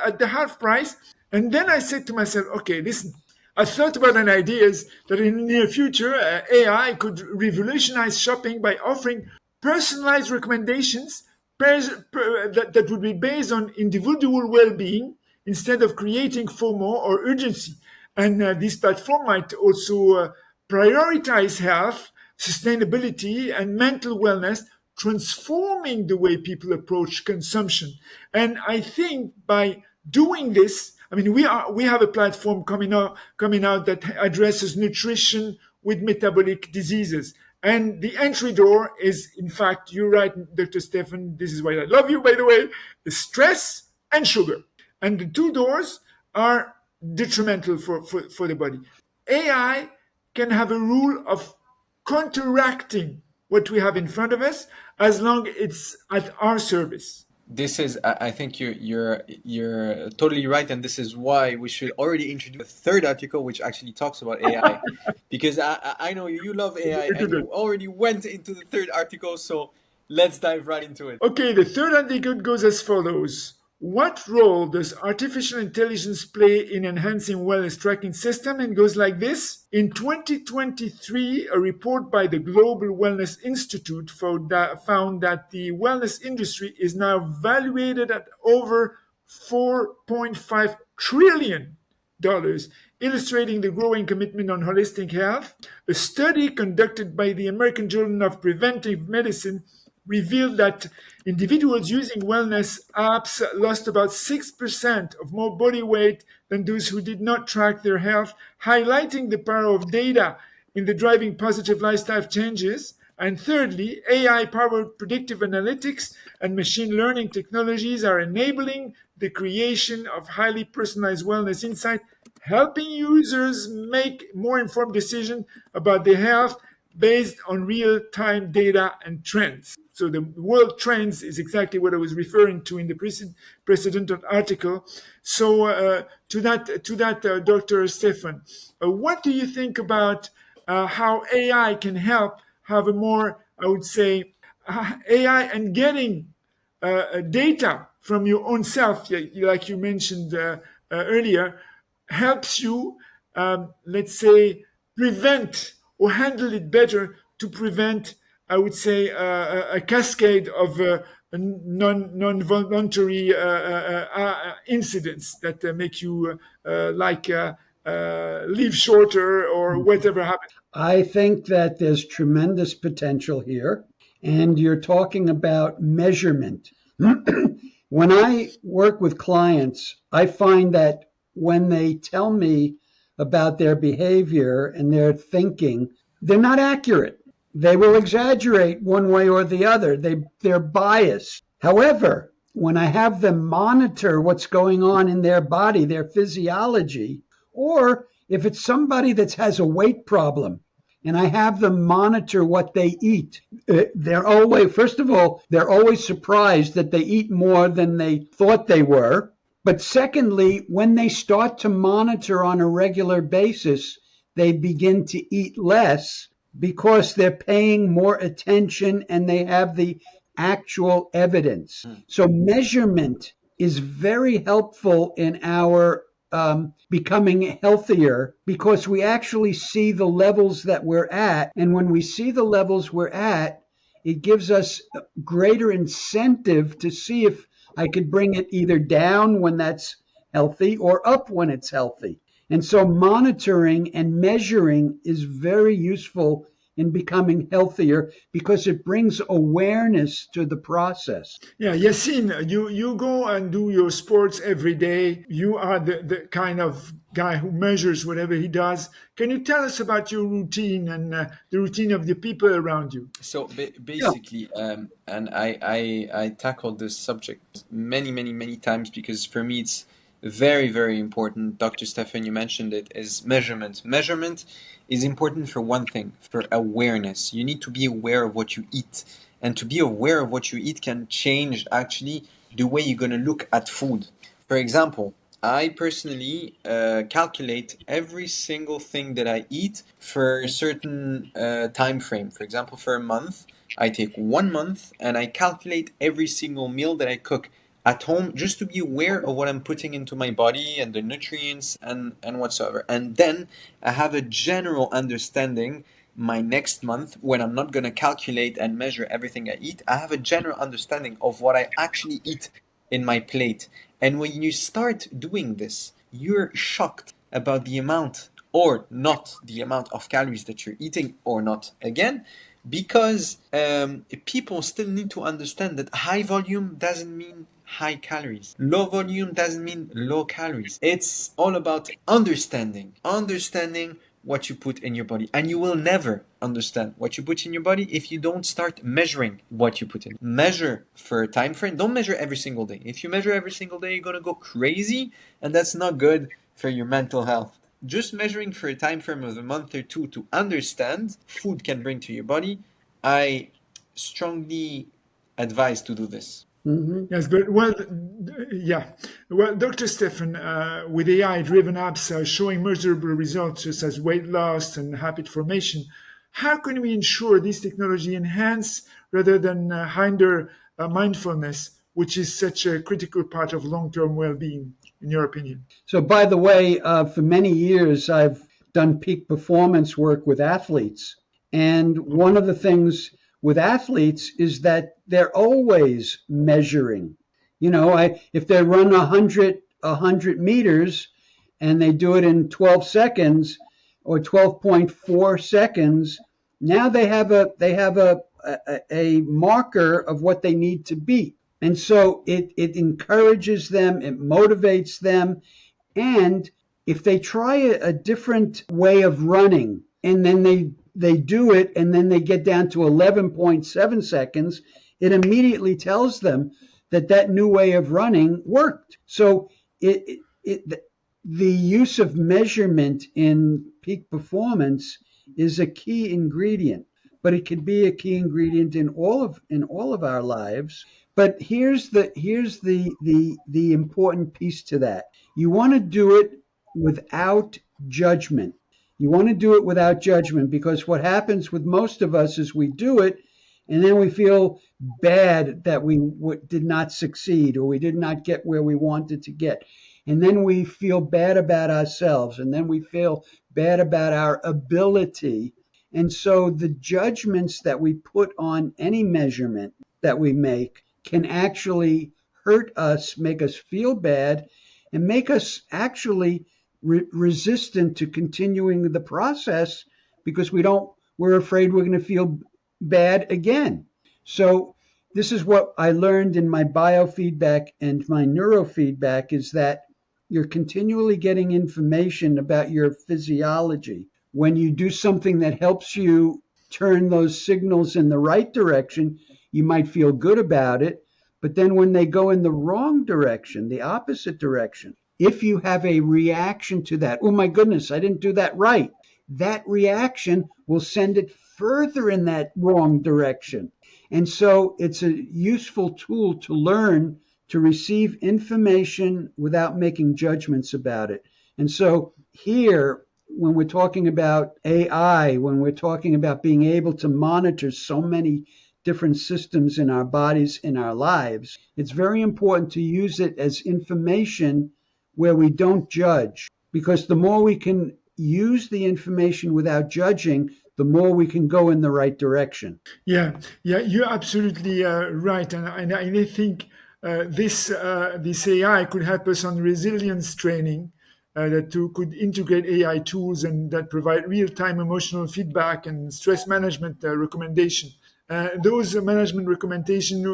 [SPEAKER 3] at the half price. And then I said to myself, okay, listen, I thought about an idea that in the near future, AI could revolutionize shopping by offering personalized recommendations that would be based on individual well-being instead of creating FOMO or urgency. And this platform might also prioritize health, sustainability, and mental wellness, transforming the way people approach consumption. And I think by doing this, we have a platform coming out that addresses nutrition with metabolic diseases. And the entry door is, in fact, you're right, Dr. Stephen, this is why I love you, by the way, is stress and sugar. And the two doors are detrimental for the body. AI can have a rule of counteracting what we have in front of us as long as it's at our service.
[SPEAKER 4] This is, I think you're totally right, and this is why we should already introduce a third article which actually talks about AI, because I know you love AI and you already went into the third article, so let's dive right into it.
[SPEAKER 3] Okay, the third article goes as follows. What role does artificial intelligence play in enhancing wellness tracking system? And goes like this. In 2023, a report by the Global Wellness Institute found that the wellness industry is now valuated at over $4.5 trillion, illustrating the growing commitment on holistic health. A study conducted by the American Journal of Preventive Medicine revealed that individuals using wellness apps lost about 6% of more body weight than those who did not track their health, highlighting the power of data in the driving positive lifestyle changes. And thirdly, AI-powered predictive analytics and machine learning technologies are enabling the creation of highly personalized wellness insight, helping users make more informed decisions about their health based on real-time data and trends. So the world trends is exactly what I was referring to in the precedent article. So to that, Dr. Stephen, what do you think about how AI can help have a more, I would say, AI and getting data from your own self, like you mentioned earlier, helps you, let's say, prevent or handle it better to prevent, I would say, a cascade of non-voluntary incidents that make you live shorter or whatever happens.
[SPEAKER 2] I think that there's tremendous potential here, and you're talking about measurement. When I work with clients, I find that when they tell me about their behavior and their thinking, they're not accurate. They will exaggerate one way or the other. They're biased. However, when I have them monitor what's going on in their body, their physiology, or if it's somebody that has a weight problem, and I have them monitor what they eat, they're always surprised that they eat more than they thought they were. But secondly, when they start to monitor on a regular basis, they begin to eat less because they're paying more attention and they have the actual evidence. So measurement is very helpful in our becoming healthier because we actually see the levels that we're at. And when we see the levels we're at, it gives us greater incentive to see if I could bring it either down when that's healthy or up when it's healthy. And so monitoring and measuring is very useful in becoming healthier because it brings awareness to the process.
[SPEAKER 3] Yeah, Yassine, you go and do your sports every day. You are the kind of guy who measures whatever he does. Can you tell us about your routine and the routine of the people around you?
[SPEAKER 4] So basically, and I tackled this subject many times because for me it's very important. Dr. Stefan, you mentioned it, is measurement. Measurement is important for one thing, for awareness. You need to be aware of what you eat. And to be aware of what you eat can change actually the way you're going to look at food. For example, I personally calculate every single thing that I eat for a certain time frame. For example, for a month, I take 1 month and I calculate every single meal that I cook at home just to be aware of what I'm putting into my body and the nutrients and whatsoever. And then I have a general understanding my next month when I'm not going to calculate and measure everything I eat. I have a general understanding of what I actually eat in my plate. And when you start doing this, you're shocked about the amount or not the amount of calories that you're eating or not. Again, because people still need to understand that high volume doesn't mean high calories. Low volume doesn't mean low calories. It's all about understanding what you put in your body. And you will never understand what you put in your body if you don't start measuring what you put in. Measure for a time frame. Don't measure every single day. If you measure every single day, you're going to go crazy, and that's not good for your mental health. Just measuring for a time frame of a month or two to understand food can bring to your body, I strongly advise to do this.
[SPEAKER 2] Mm-hmm.
[SPEAKER 3] Yes, but Dr. Stefan, with AI-driven apps showing measurable results such as weight loss and habit formation, how can we ensure this technology enhance rather than hinder mindfulness, which is such a critical part of long-term well-being, in your opinion?
[SPEAKER 2] So, by the way, for many years, I've done peak performance work with athletes. And one of the things with athletes is that they're always measuring. You know, if they run 100 meters and they do it in 12 seconds or 12.4 seconds, now they have a marker of what they need to beat. And so it encourages them, it motivates them. And if they try a different way of running and then they do it and then they get down to 11.7 seconds, it immediately tells them that new way of running worked. So the use of measurement in peak performance is a key ingredient, but it can be a key ingredient in all of our lives. But here's the important piece to that. You want to do it without judgment. You want to do it without judgment, because what happens with most of us is we do it and then we feel bad that we did not succeed or we did not get where we wanted to get. And then we feel bad about ourselves, and then we feel bad about our ability. And so the judgments that we put on any measurement that we make can actually hurt us, make us feel bad, and make us actually resistant to continuing the process because we're afraid we're going to feel bad again. So this is what I learned in my biofeedback and my neurofeedback, is that you're continually getting information about your physiology. When you do something that helps you turn those signals in the right direction, you might feel good about it. But then when they go in the wrong direction, the opposite direction, if you have a reaction to that, oh my goodness, I didn't do that right, that reaction will send it further in that wrong direction. And so it's a useful tool to learn to receive information without making judgments about it. And so here, when we're talking about AI, when we're talking about being able to monitor so many different systems in our bodies, in our lives, it's very important to use it as information where we don't judge. Because the more we can use the information without judging, the more we can go in the right direction.
[SPEAKER 3] Yeah, you're absolutely right, and I think this AI could help us on resilience training. Could integrate AI tools and that provide real-time emotional feedback and stress management recommendation. Those management recommendations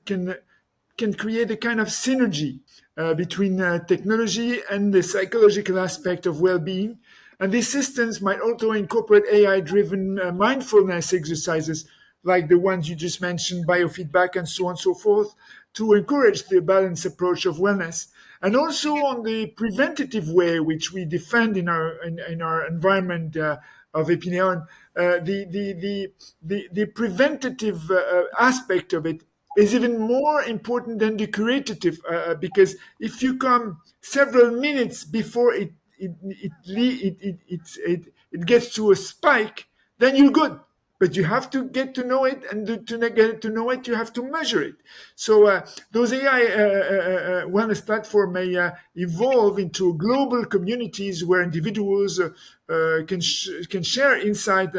[SPEAKER 3] can create a kind of synergy between technology and the psychological aspect of well-being. And these systems might also incorporate AI-driven mindfulness exercises like the ones you just mentioned, biofeedback and so on and so forth, to encourage the balanced approach of wellness. And also on the preventative way, which we defend in our environment of Epineon, the preventative aspect of it is even more important than the curative, because if you come several minutes before it gets to a spike, then you're good. But you have to get to know it, and to get to know it, you have to measure it. So those AI wellness platforms may evolve into global communities where individuals can share insight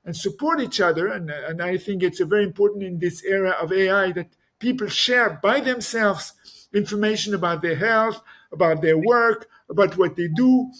[SPEAKER 3] and support each other. And I think it's very important in this era of AI that people share by themselves information about their health, about their work, about what they do,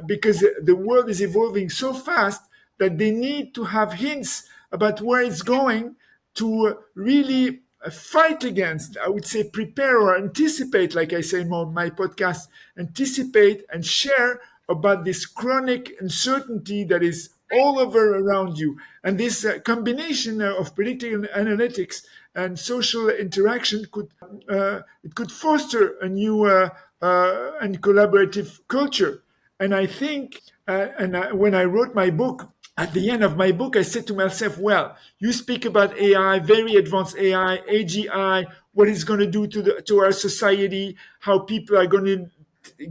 [SPEAKER 3] because the world is evolving so fast that they need to have hints about where it's going to really fight against, I would say, prepare or anticipate, like I say in my podcast, anticipate and share about this chronic uncertainty that is all over around you. And this combination of predictive analytics and social interaction could foster a new and collaborative culture. And I think, when I wrote my book, at the end of my book, I said to myself, well, you speak about AI, very advanced AI, AGI, what it's going to do to our society, how people are going to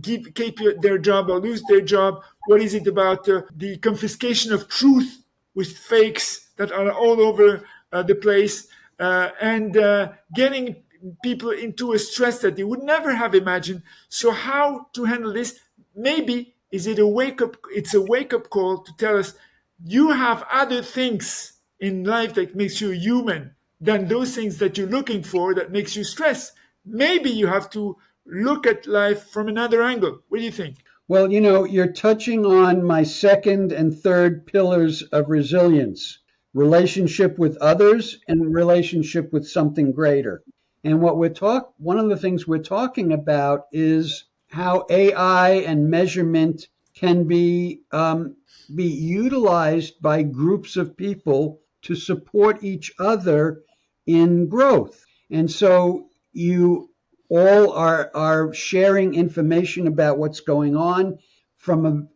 [SPEAKER 3] keep their job or lose their job. What is it about the confiscation of truth with fakes that are all over the place, and getting people into a stress that they would never have imagined. So how to handle this? Maybe it's a wake-up call to tell us, you have other things in life that makes you human than those things that you're looking for that makes you stress. Maybe you have to look at life from another angle. What do you think?
[SPEAKER 2] Well, you're touching on my second and third pillars of resilience: relationship with others and relationship with something greater. And one of the things we're talking about is how AI and measurement can be utilized by groups of people to support each other in growth. And so you all are sharing information about what's going on from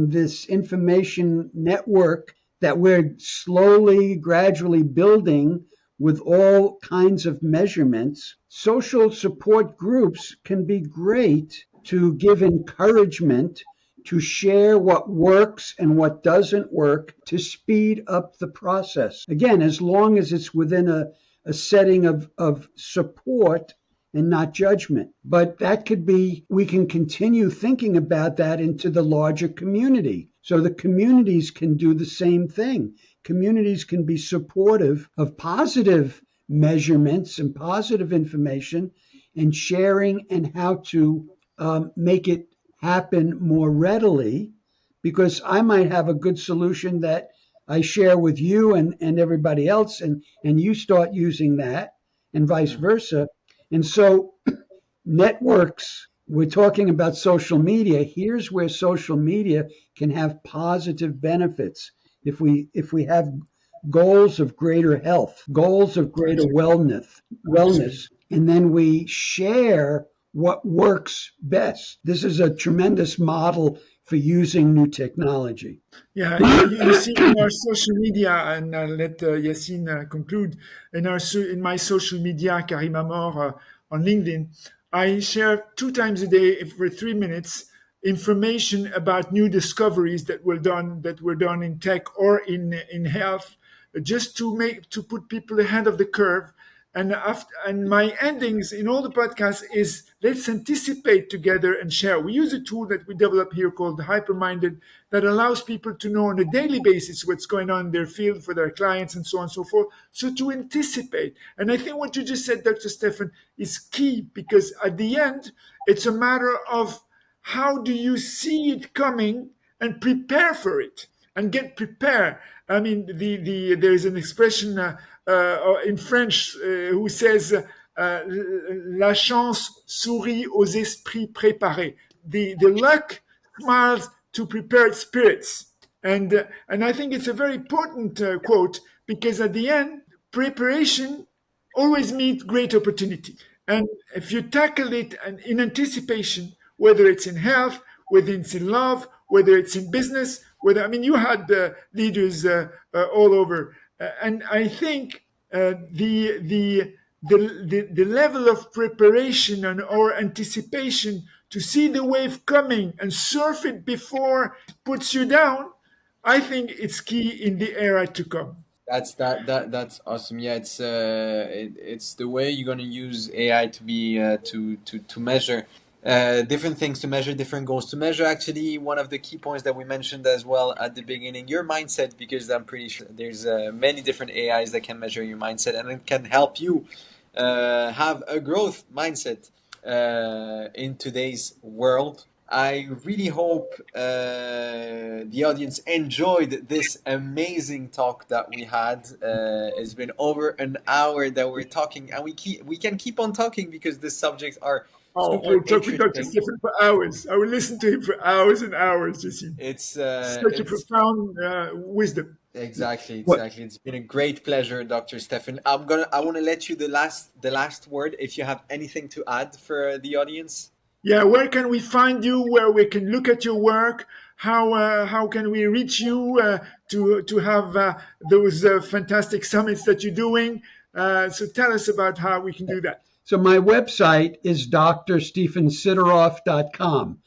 [SPEAKER 2] this information network that we're slowly, gradually building with all kinds of measurements. Social support groups can be great to give encouragement, to share what works and what doesn't work, to speed up the process. Again, as long as it's within a setting of support and not judgment. But that could be, we can continue thinking about that into the larger community. So the communities can do the same thing. Communities can be supportive of positive measurements and positive information and sharing, and how to make it happen more readily, because I might have a good solution that I share with you and everybody else, and you start using that, and vice versa. And so networks, we're talking about social media. Here's where social media can have positive benefits. If we have goals of greater health, goals of greater wellness, and then we share what works best. This is a tremendous model for using new technology.
[SPEAKER 3] Yeah, you see in our social media, and I'll let Yassine conclude. In my social media, Karim Amor, on LinkedIn, I share 2 times a day for 3 minutes information about new discoveries that were done in tech or in health, just to put people ahead of the curve. And my endings in all the podcasts is let's anticipate together and share. We use a tool that we develop here called Hyperminded that allows people to know on a daily basis what's going on in their field for their clients and so on and so forth. So to anticipate. And I think what you just said, Dr. Stefan, is key, because at the end, it's a matter of how do you see it coming and prepare for it and get prepared. I mean, there's an expression in French who says, la chance sourit aux esprits préparés. The luck smiles to prepared spirits. And I think it's a very important quote, because at the end, preparation always meets great opportunity. And if you tackle it in anticipation, whether it's in health, whether it's in love, whether it's in business, you had leaders all over, and I think the level of preparation or anticipation to see the wave coming and surf it before it puts you down, I think it's key in the era to come.
[SPEAKER 4] That's awesome. Yeah, it's the way you're gonna use AI to be to measure different things, to measure different goals, to measure actually one of the key points that we mentioned as well at the beginning, your mindset, because I'm pretty sure there's many different AIs that can measure your mindset and it can help you have a growth mindset in today's world. I really hope the audience enjoyed this amazing talk that we had. It's been over an hour that we're talking, and we can keep on talking because these subjects are
[SPEAKER 3] I will talk with Dr. Stefan for hours. I will listen to him for hours and hours.
[SPEAKER 4] It's
[SPEAKER 3] such a profound wisdom.
[SPEAKER 4] Exactly. It's been a great pleasure, Dr. Stefan. I want to let you the last word. If you have anything to add for the audience.
[SPEAKER 3] Yeah, where can we find you? Where we can look at your work? How can we reach you to have those fantastic summits that you're doing? So tell us about how we can do that.
[SPEAKER 2] So my website is drstephensideroff.com,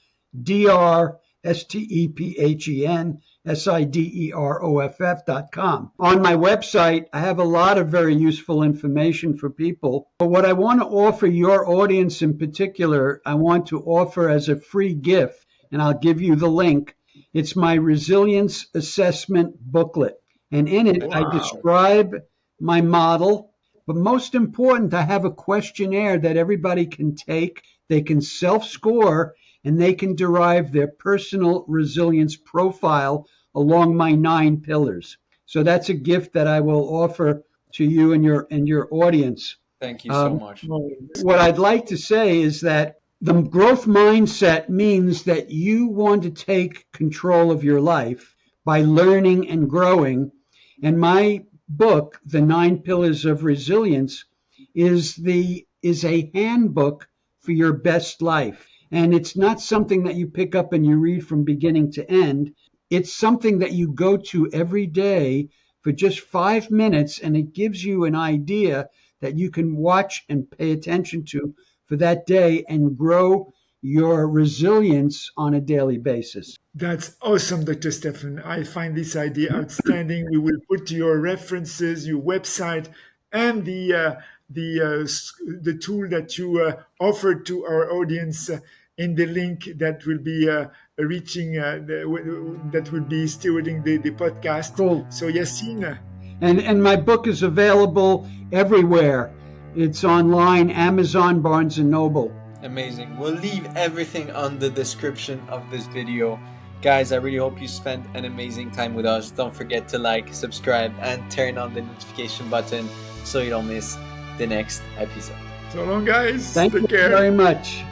[SPEAKER 2] DrStephenSideroff.com. On my website, I have a lot of very useful information for people. But what I want to offer your audience in particular, I want to offer as a free gift, and I'll give you the link. It's my resilience assessment booklet. And in it, I describe my model. But most important, I have a questionnaire that everybody can take. They can self-score, and they can derive their personal resilience profile along my 9 pillars. So that's a gift that I will offer to you and your audience.
[SPEAKER 4] Thank you so much.
[SPEAKER 2] What I'd like to say is that the growth mindset means that you want to take control of your life by learning and growing. And my book, The 9 Pillars of Resilience, is a handbook for your best life. And it's not something that you pick up and you read from beginning to end. It's something that you go to every day for just 5 minutes, and it gives you an idea that you can watch and pay attention to for that day and grow your resilience on a daily basis.
[SPEAKER 3] That's awesome, Dr. Stefan. I find this idea outstanding. We will put your references, your website, and the tool that you offered to our audience in the link that will be that will be stewarding the podcast.
[SPEAKER 2] Cool.
[SPEAKER 3] So Yassine.
[SPEAKER 2] And my book is available everywhere. It's online, Amazon, Barnes & Noble.
[SPEAKER 4] Amazing. We'll leave everything on the description of this video. Guys, I really hope you spent an amazing time with us. Don't forget to like, subscribe, and turn on the notification button so you don't miss the next episode.
[SPEAKER 3] So long, guys.
[SPEAKER 2] Thank you very much.